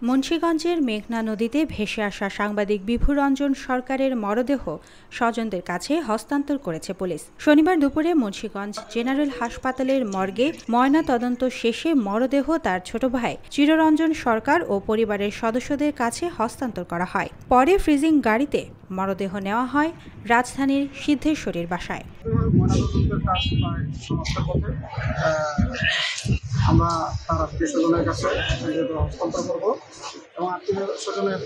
মুন্সিগঞ্জের মেঘনা নদীতে ভেসে আসা সাংবাদিক বিভুরঞ্জন সরকারের মরদেহ স্বজনদের কাছে হস্তান্তর করেছে পুলিশ। শনিবার দুপুরে মুন্সিগঞ্জ জেনারেল হাসপাতালের মর্গে ময়না তদন্ত শেষে মরদেহ তার ছোট ভাই চিররঞ্জন সরকার ও পরিবারের সদস্যদের কাছে হস্তান্তর করা হয়। পরে ফ্রিজিং গাড়িতে মরদেহ নেওয়া হয় রাজধানীর সিদ্ধেশ্বরীর বাসায়। আমরা তার আত্মীয় স্বজনের কাছে হস্তান্তর করব এবং আত্মীয় স্বজনের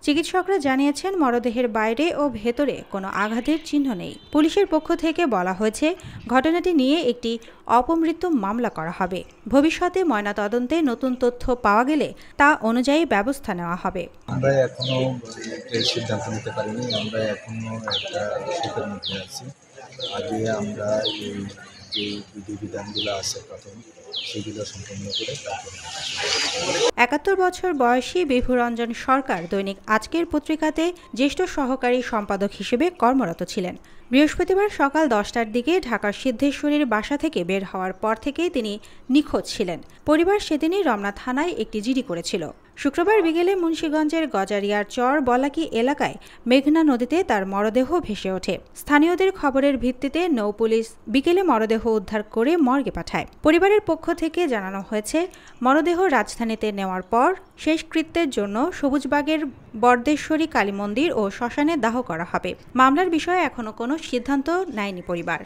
চিকিৎসকরা জানিয়েছেন মরদেহের বাইরে ও ভেতরে কোনো আঘাতের চিহ্ন নেই। পুলিশের পক্ষ থেকে বলা হয়েছে ঘটনাটি নিয়ে একটি অপমৃত্যু মামলা করা হবে। ভবিষ্যতে ময়নাতদন্তে নতুন তথ্য পাওয়া গেলে তা অনুযায়ী ব্যবস্থা নেওয়া হবে। আমরা এখনো সিদ্ধান্ত নিতে পারিনি, আমরা এখনো একটা শোকের মধ্যে আছি। আগে আমরা এই যে বিধিবিধানগুলো আছে প্রথম সেগুলো সম্পন্ন করে তারপরে ৭১ বছর বয়সী বিভুরঞ্জন সরকার দৈনিক আজকের পত্রিকাতে জ্যেষ্ঠ সহকারী সম্পাদক হিসেবে কর্মরত ছিলেন। বৃহস্পতিবার সকাল ১০টার দিকে ঢাকার সিদ্ধেশ্বরীর বাসা থেকে বের হওয়ার পর থেকেই তিনি নিখোঁজ ছিলেন। পরিবার সেদিনই রমনা থানায় একটি জিডি করেছিল। শুক্রবার বিকেলে মুন্সিগঞ্জের গজারিয়ার চর বলাকি এলাকায় মেঘনা নদীতে তার মরদেহ ভেসে ওঠে। স্থানীয়দের খবরের ভিত্তিতে নৌপুলিশ বিকেলে মরদেহ উদ্ধার করে মর্গে পাঠায়। পরিবারের পক্ষ থেকে জানানো হয়েছে, মরদেহ রাজধানীতে নেওয়ার পর শেষকৃত্যের জন্য সবুজবাগের বরদেশ্বরী কালী মন্দির ও শ্মশানে দাহ করা হবে। মামলার বিষয়ে এখনো কোনো সিদ্ধান্ত নেয়নি পরিবার।